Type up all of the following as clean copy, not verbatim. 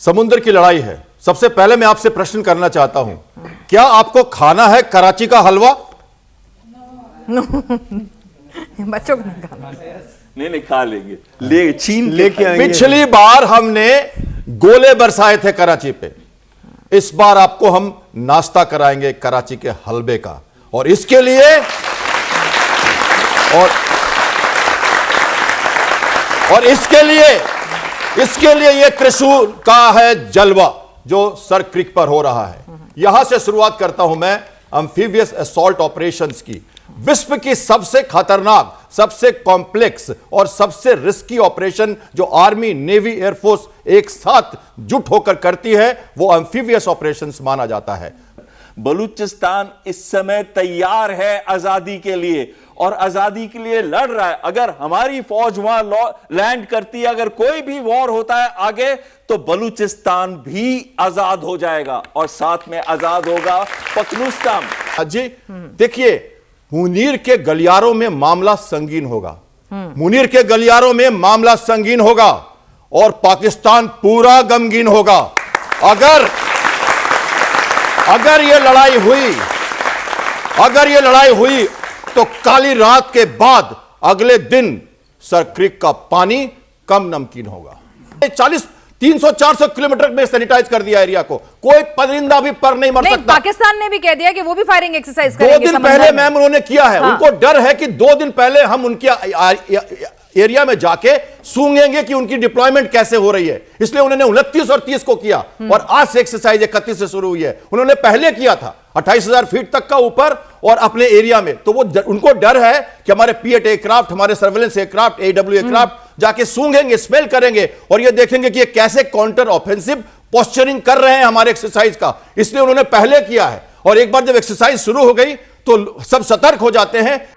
समुद्र की लड़ाई है। सबसे पहले मैं आपसे प्रश्न करना चाहता हूं, क्या आपको खाना है कराची का हलवा? बच्चों को नहीं खाना। नहीं खा लेंगे, छीन लेके आएंगे। पिछली बार हमने गोले बरसाए थे कराची पे, इस बार आपको हम नाश्ता कराएंगे कराची के हलवे का। और इसके लिए और इसके लिए ये त्रिशूल का है जलवा जो सर क्रिक पर हो रहा है। यहां से शुरुआत करता हूं मैं एम्फीबियस असॉल्ट ऑपरेशंस की। विश्व की सबसे खतरनाक, सबसे कॉम्प्लेक्स और सबसे रिस्की ऑपरेशन जो आर्मी, नेवी, एयरफोर्स एक साथ जुट होकर करती है वो एम्फीबियस ऑपरेशंस माना जाता है। बलूचिस्तान इस समय तैयार है आजादी के लिए और आजादी के लिए लड़ रहा है। अगर हमारी फौज वहां लैंड करती है, अगर कोई भी वॉर होता है आगे, तो बलूचिस्तान भी आजाद हो जाएगा और साथ में आजाद होगा पख्तूनख्वा। जी देखिए, मुनीर के गलियारों में मामला संगीन होगा, मुनीर के गलियारों में मामला संगीन होगा और पाकिस्तान पूरा गमगीन होगा। अगर ये लड़ाई हुई तो काली रात के बाद अगले दिन सर क्रिक का पानी कम नमकीन होगा। 300-400 किलोमीटर में सैनिटाइज कर दिया एरिया को, कोई परिंदा भी पर नहीं मर सकता। पाकिस्तान ने भी कह दिया कि वो भी फायरिंग एक्सरसाइज करेंगे। 2 दिन पहले मैम उन्होंने किया है। हाँ। उनको डर है कि 2 दिन पहले हम उनके एरिया में जाके सूंघेंगे कि उनकी डिप्लॉयमेंट कैसे हो रही है, इसलिए उन्होंने 29 और 30 को किया और आज से एक्सरसाइज 31 से शुरू हुई है। उन्होंने पहले किया था 28,000 फीट तक का ऊपर और अपने एरिया में। तो वो उनको डर है कि हमारे P-8 एयरक्राफ्ट, हमारे सर्वेलेंस एयरक्राफ्ट, AW एयरक्राफ्ट जाके सूंघेंगे, स्मेल करेंगे और ये देखेंगे कि ये कैसे काउंटर ऑफेंसिव पोस्चरिंग कर रहे हैं हमारे एक्सरसाइज का, इसलिए उन्होंने पहले किया है। और एक बार जब एक्सरसाइज शुरू हो गई तो सब सतर्क हो जाते हैं।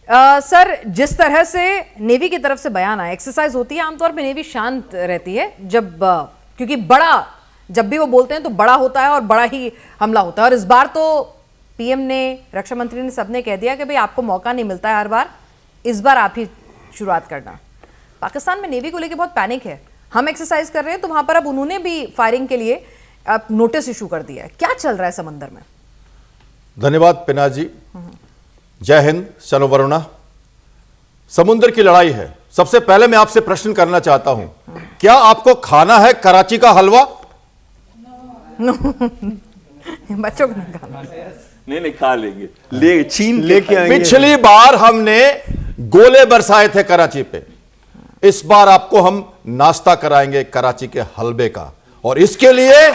सर, जिस तरह से नेवी की तरफ से बयान आया, एक्सरसाइज होती है आमतौर पे नेवी शांत रहती है क्योंकि जब भी वो बोलते हैं तो बड़ा होता है और बड़ा ही हमला होता है। और इस बार तो पीएम ने, रक्षा मंत्री ने, सबने कह दिया कि भाई आपको मौका नहीं मिलता है हर बार, इस बार आप ही शुरुआत करना। पाकिस्तान में नेवी को लेकर बहुत पैनिक है। हम एक्सरसाइज कर रहे हैं तो वहां पर अब उन्होंने भी फायरिंग के लिए नोटिस इशू कर दिया है। क्या चल रहा है समंदर में? धन्यवाद पिना जी, जय हिंद, शनो वरुणा। समुद्र की लड़ाई है। सबसे पहले मैं आपसे प्रश्न करना चाहता हूं, क्या आपको खाना है कराची का हलवा? बच्चों को नहीं खाना। नहीं खा लेंगे, छीन लेके आएंगे। पिछली बार हमने गोले बरसाए थे कराची पे, इस बार आपको हम नाश्ता कराएंगे कराची के हलवे का। और इसके लिए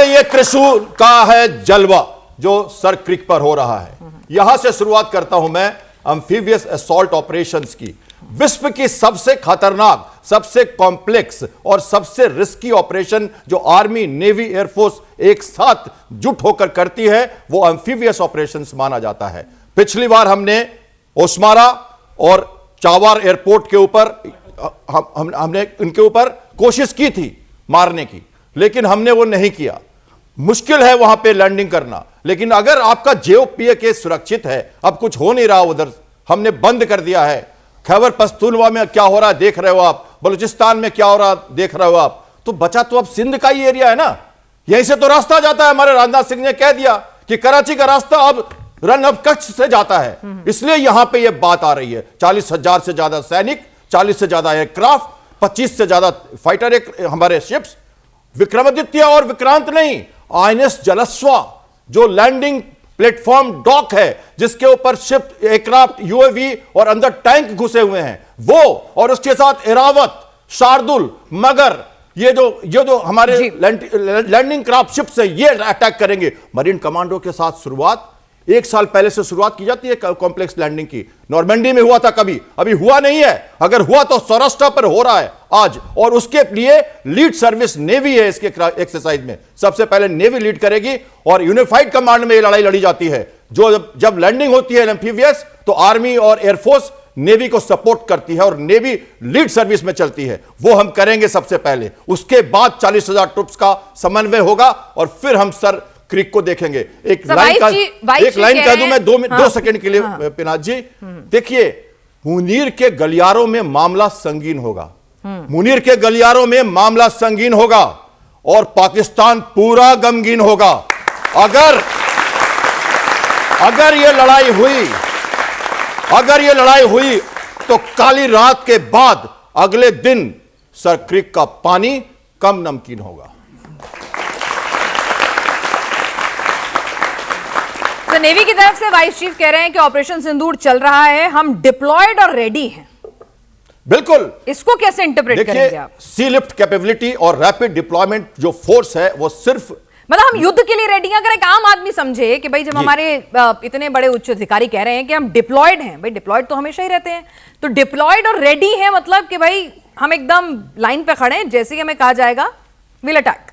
ये त्रिशूल का है जलवा जो सर क्रिक पर हो रहा है। यहां से शुरुआत करता हूं मैं एम्फीबियस असॉल्ट ऑपरेशंस की। विश्व की सबसे खतरनाक, सबसे कॉम्प्लेक्स और सबसे रिस्की ऑपरेशन जो आर्मी, नेवी, एयरफोर्स एक साथ जुट होकर करती है वो एम्फीबियस ऑपरेशंस माना जाता है। पिछली बार हमने ओस्मारा और चावार एयरपोर्ट के ऊपर हमने उनके ऊपर कोशिश की थी मारने की, लेकिन हमने वो नहीं किया। मुश्किल है वहां पे लैंडिंग करना, लेकिन अगर आपका JOPK सुरक्षित है, अब कुछ हो नहीं रहा उधर, हमने बंद कर दिया है। खैबर पख्तूनख्वा में क्या हो रहा है देख रहे हो आप, बलूचिस्तान में क्या हो रहा देख रहे हो आप, तो बचा तो अब सिंध का ही एरिया है ना, यहीं से तो रास्ता जाता है। हमारे राजनाथ सिंह ने कह दिया कि कराची का रास्ता अब रन ऑफ कच्छ से जाता है, इसलिए यहां पे यह बात आ रही है। 40,000 से ज्यादा सैनिक, 40 से ज्यादा एयरक्राफ्ट, 25 से ज्यादा फाइटर हमारे शिप्स, विक्रमादित्य और विक्रांत नहीं, INS जलस्वा जो लैंडिंग प्लेटफॉर्म डॉक है जिसके ऊपर शिप, एयरक्राफ्ट, UAV और अंदर टैंक घुसे हुए हैं वो, और उसके साथ एरावत, शार्दुल, मगर, ये जो हमारे लैंडिंग क्राफ्ट शिप्स है ये अटैक करेंगे। मरीन कमांडो के साथ शुरुआत 1 साल पहले से शुरुआत की जाती है कॉम्प्लेक्स लैंडिंग की। नॉर्मंडी में हुआ था, कभी अभी हुआ नहीं है, अगर हुआ तो सौराष्ट्र पर हो रहा है आज, और उसके लिए लीड सर्विस नेवी है। इसके एक्सरसाइज में सबसे पहले नेवी लीड करेगी और यूनिफाइड कमांड में ये लड़ाई लड़ी जाती है। जब लैंडिंग होती है एम्फीबियस तो आर्मी और एयरफोर्स नेवी को सपोर्ट करती है और नेवी लीड सर्विस में चलती है। वो हम करेंगे सबसे पहले, उसके बाद 40,000 ट्रुप्स का समन्वय होगा और फिर हम सर क्रिक को देखेंगे। एक सर, लाइन वाइस जी कह दूं मैं हाँ, 2 सेकंड के लिए पिनाक जी। देखिए, मुनीर के गलियारों में मामला संगीन होगा, मुनीर के गलियारों में मामला संगीन होगा और पाकिस्तान पूरा गमगीन होगा। अगर ये लड़ाई हुई तो काली रात के बाद अगले दिन सर क्रिक का पानी कम नमकीन होगा। तो नेवी की तरफ से वाइस चीफ कह रहे हैं कि ऑपरेशन सिंदूर चल रहा है, हम डिप्लॉयड और रेडी हैं। बिल्कुल, इसको कैसे इंटरप्रेट करेंगे आप? सी लिफ्ट कैपेबिलिटी और रैपिड डिप्लॉयमेंट जो फोर्स है वो सिर्फ मतलब हम युद्ध के लिए रेडी हैं। अगर एक आम आदमी समझे कि भाई जब हमारे इतने बड़े उच्च अधिकारी कह रहे हैं कि हम डिप्लॉयड हैं, भाई डिप्लॉयड तो हमेशा ही रहते हैं, तो डिप्लॉयड और रेडी है मतलब कि भाई हम एकदम लाइन पे खड़े हैं, जैसे ही हमें कहा जाएगा will attack.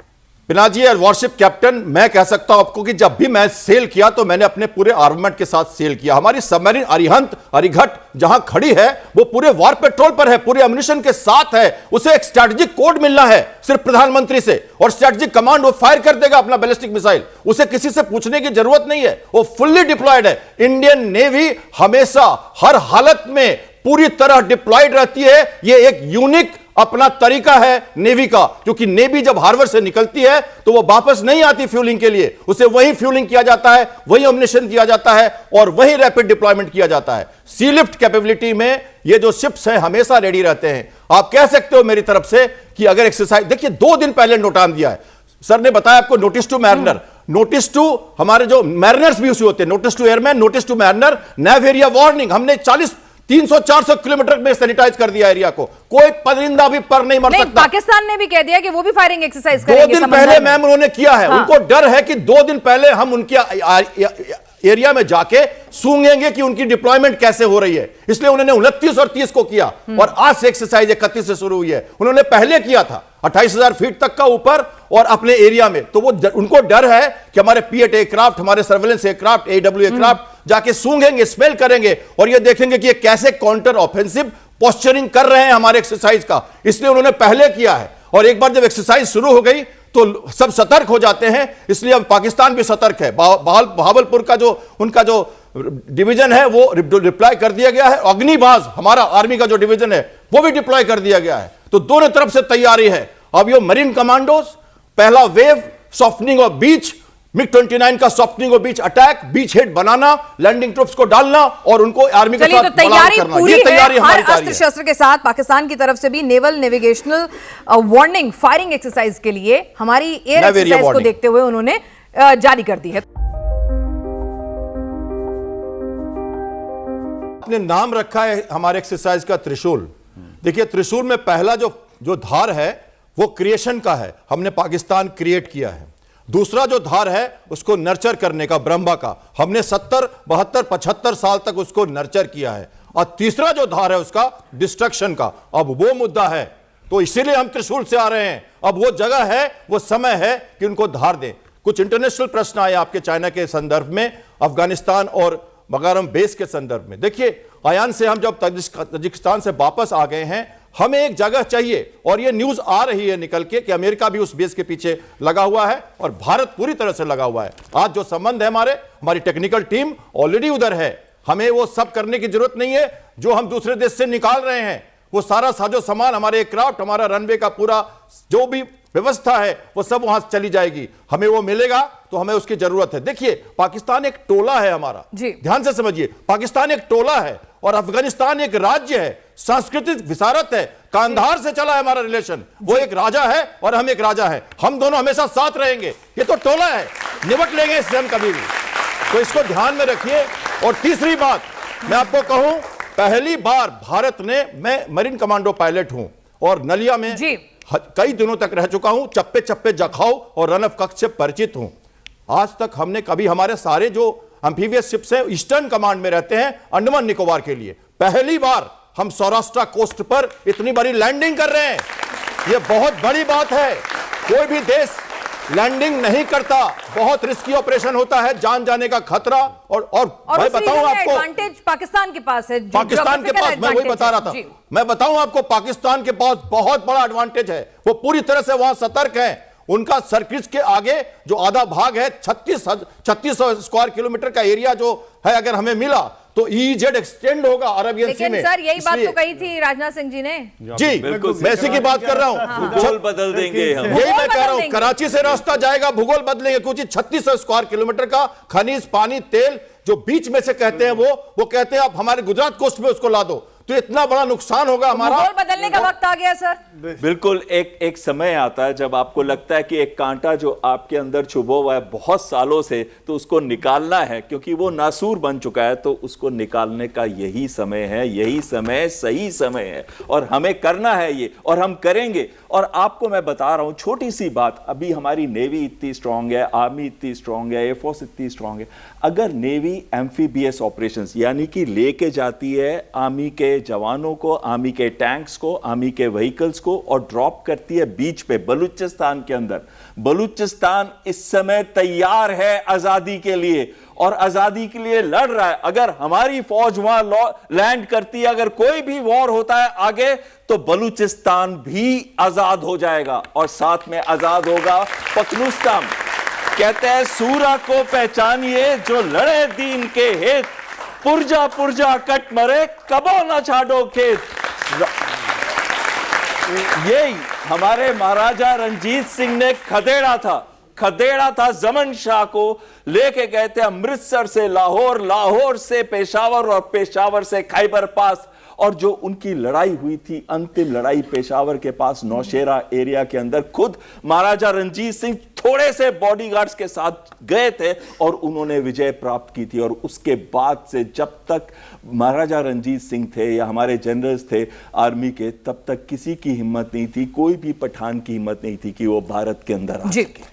Pinaka ji as warship captain मैं कह सकता हूं आपको कि जब भी मैं सेल किया तो मैंने अपने पूरे आर्ममेंट के साथ सेल किया। हमारी सबमरीन अरिहंत अरिघट जहां खड़ी है वो पूरे वॉर पेट्रोल पर है, पूरे अम्युनिशन के साथ है। उसे एक स्ट्रेटेजिक कोड मिलना है सिर्फ प्रधानमंत्री से और स्ट्रेटेजिक कमांड वो फायर कर देगा अपना बैलिस्टिक मिसाइल। उसे किसी से पूछने की जरूरत नहीं है, वो फुल्ली डिप्लॉयड है। इंडियन नेवी हमेशा हर हालत में पूरी तरह डिप्लॉयड रहती है। यह एक यूनिक अपना तरीका है नेवी का, क्योंकि नेवी जब हार्बर से निकलती है तो वो वापस नहीं आती फ्यूलिंग के लिए, उसे वही फ्यूलिंग किया जाता है, वही अम्युनिशन दिया जाता है और वही रैपिड डिप्लॉयमेंट किया जाता है। सी लिफ्ट कैपेबिलिटी में ये जो शिप्स हैं हमेशा रेडी रहते हैं। आप कह सकते हो मेरी तरफ से कि अगर एक्सरसाइज, देखिए 2 दिन पहले नोटाम दिया है सर ने, बताया आपको notice to mariner, notice to हमारे जो मैरिनर्स भी उसी होते हैं, notice to airman, notice to mariner, nav area warning. हमने 300-400 किलोमीटर में सैनिटाइज कर दिया एरिया को, कोई परिंदा भी पर नहीं मर सकता। पाकिस्तान ने भी कह दिया कि वो भी फायरिंग एक्सरसाइज 2 दिन पहले मैम उन्होंने किया है। हाँ। उनको डर है कि 2 दिन पहले हम उनके एरिया में जाके सूंघेंगे कि उनकी डिप्लॉयमेंट कैसे हो रही है, इसलिए उन्होंने 29 और 30 को किया और आज से एक्सरसाइज 31 से शुरू हुई है। उन्होंने पहले किया था 28,000 फीट तक का ऊपर और अपने एरिया में, तो वो उनको डर है कि हमारे P-8 एयरक्राफ्ट, हमारे सर्वेलेंस एयरक्राफ्ट, AW एयरक्राफ्ट जाके सूंघेंगे, स्मेल करेंगे और ये देखेंगे कि ये कैसे काउंटर ऑफेंसिव पोस्चरिंग कर रहे हैं हमारे एक्सरसाइज का, इसलिए उन्होंने पहले किया है। और एक बार जब एक्सरसाइज शुरू हो गई तो सब सतर्क हो जाते हैं, इसलिए अब पाकिस्तान भी सतर्क है। बहावलपुर का जो उनका जो डिवीजन है वो डिप्लॉय कर दिया गया है। अग्निबाज हमारा आर्मी का जो डिवीजन है वो भी डिप्लॉय कर दिया गया है। तो दोनों तरफ से तैयारी है। अब ये मरीन कमांडोज पहला wave, softening of beach, MiG-29 का softening of beach attack, beach head बनाना, लैंडिंग ट्रूप्स को डालना और उनको आर्मी के साथ तैयारी करना। पूरी ये तैयारी है, हमारी हर अस्त्र शस्त्र के साथ। पाकिस्तान की तरफ से भी naval navigational warning firing exercise के लिए हमारी एयर एक्सरसाइज को देखते हुए उन्होंने जारी कर दी है। अपने नाम रखा है हमारे एक्सरसाइज का त्रिशूल। देखिए त्रिशूल में पहला जो धार है वो क्रिएशन का है, हमने पाकिस्तान क्रिएट किया है। दूसरा जो धार है उसको नर्चर करने का, ब्रह्मा का, हमने 70, 72, 75 साल तक उसको नर्चर किया है। और तीसरा जो धार है उसका डिस्ट्रक्शन का, अब वो मुद्दा है, तो इसीलिए हम त्रिशूल से आ रहे हैं। अब वो जगह है, वो समय है कि उनको धार दें। कुछ इंटरनेशनल प्रश्न आए आपके चाइना के संदर्भ में, अफगानिस्तान और बगारम बेस के संदर्भ में। देखिए आयान से हम जब तजिकिस्तान से वापस आ गए हैं, हमें एक जगह चाहिए और ये न्यूज आ रही है निकल के कि अमेरिका भी उस बेस के पीछे लगा हुआ है और भारत पूरी तरह से लगा हुआ है। आज जो संबंध है हमारी टेक्निकल टीम ऑलरेडी उधर है। हमें वो सब करने की जरूरत नहीं है जो हम दूसरे देश से निकाल रहे हैं। वो सारा साजो सामान, हमारे एयरक्राफ्ट, हमारा रनवे का पूरा जो भी व्यवस्था है वो सब वहां चली जाएगी। हमें वो मिलेगा तो हमें उसकी जरूरत है। देखिए पाकिस्तान एक टोला है हमारा, ध्यान से समझिए, पाकिस्तान एक टोला है और अफगानिस्तान एक राज्य है, सांस्कृतिक विसारत है, कांधार से चला है हमारा रिलेशन। वो एक राजा है और हम एक राजा है, हम दोनों हमेशा साथ रहेंगे। ये तो टोला है, निपट लेंगे इससे हम कभी भी, तो इसको ध्यान में रखिए। और तीसरी बात मैं आपको कहूं, पहली बार भारत ने, मैं मरीन कमांडो पायलट हूं और नलिया में कई दिनों तक रह चुका हूं, चप्पे चप्पे जखाओ और रन ऑफ कक्ष से परिचित हूं। आज तक हमने कभी, हमारे सारे जो एम्फीबियस शिप्स हैं ईस्टर्न कमांड में रहते हैं अंडमान निकोबार के लिए, पहली बार हम सौराष्ट्र कोस्ट पर इतनी बड़ी लैंडिंग कर रहे हैं। यह बहुत बड़ी बात है, कोई भी देश लैंडिंग नहीं करता, बहुत रिस्की ऑपरेशन होता है, जान जाने का खतरा। और मैं बताऊं आपको, एडवांटेज पाकिस्तान के पास है, पाकिस्तान के पास, मैं वही बता रहा था, मैं बताऊं आपको पाकिस्तान के पास बहुत बड़ा एडवांटेज है। वो पूरी तरह से वहां सतर्क है उनका सर्किट के आगे जो आधा भाग है 3600 स्क्वायर किलोमीटर का एरिया जो है, अगर हमें मिला तो ईजेड एक्सटेंड होगा अरबियन सी लेकिन में। सर यही बात इसलिए- तो कही थी राजनाथ सिंह जी ने। जी बिल्कुल मैं इसी की बात कर रहा हूं। भूगोल बदल देंगे हम। यही मैं कह रहा बदल हूं, देंगे। कराची से रास्ता जाएगा, भूगोल बदलेंगे। कुछ 3600 स्क्वायर किलोमीटर का खनिज, पानी, तेल जो बीच में से कहते हैं वो कहते हैं आप हमारे गुजरात कोस्ट में उसको ला दो, तो इतना बड़ा नुकसान होगा हमारा। भूगोल बदलने का वक्त आ गया सर। बिल्कुल एक समय आता है जब आपको लगता है कि एक कांटा जो आपके अंदर छुपा हुआ है बहुत सालों से, तो उसको निकालना है क्योंकि वो नासूर बन चुका है, तो उसको निकालने का यही समय है, यही समय सही समय है और हमें करना है ये, और हम करेंगे। और आपको मैं बता रहा हूं छोटी सी बात, अभी हमारी नेवी इतनी स्ट्रांग है, आर्मी इतनी स्ट्रांग है, एयरफोर्स इतनी स्ट्रांग है, अगर नेवी एम्फीबियस ऑपरेशंस यानी कि लेके जाती है आर्मी के जवानों को, आर्मी के टैंक्स को, आर्मी के व्हीकल्स को और ड्रॉप करती है बीच पे बलूचिस्तान के अंदर। बलूचिस्तान इस समय तैयार है आजादी के लिए और आजादी के लिए लड़ रहा है। अगर हमारी फौज वहां लैंड करती है, अगर कोई भी वॉर होता है आगे, तो बलूचिस्तान भी आजाद हो जाएगा और साथ में आजाद होगा पख्तूनख्वा। कहते हैं सूरा को पहचानिए जो लड़े दीन के हित, पुरजा पुरजा कट मरे कबो ना छाड़ो खेत। यही हमारे महाराजा रंजीत सिंह ने खदेड़ा था जमन शाह को, लेके गए थे अमृतसर से लाहौर, लाहौर से पेशावर और पेशावर से खैबर पास। और जो उनकी लड़ाई हुई थी, अंतिम लड़ाई पेशावर के पास नौशेरा एरिया के अंदर, खुद महाराजा रंजीत सिंह थोड़े से बॉडीगार्ड्स के साथ गए थे और उन्होंने विजय प्राप्त की थी। और उसके बाद से जब तक महाराजा रंजीत सिंह थे या हमारे जनरल्स थे आर्मी के, तब तक किसी की हिम्मत नहीं थी, कोई भी पठान की हिम्मत नहीं थी कि वो भारत के अंदर आ सके।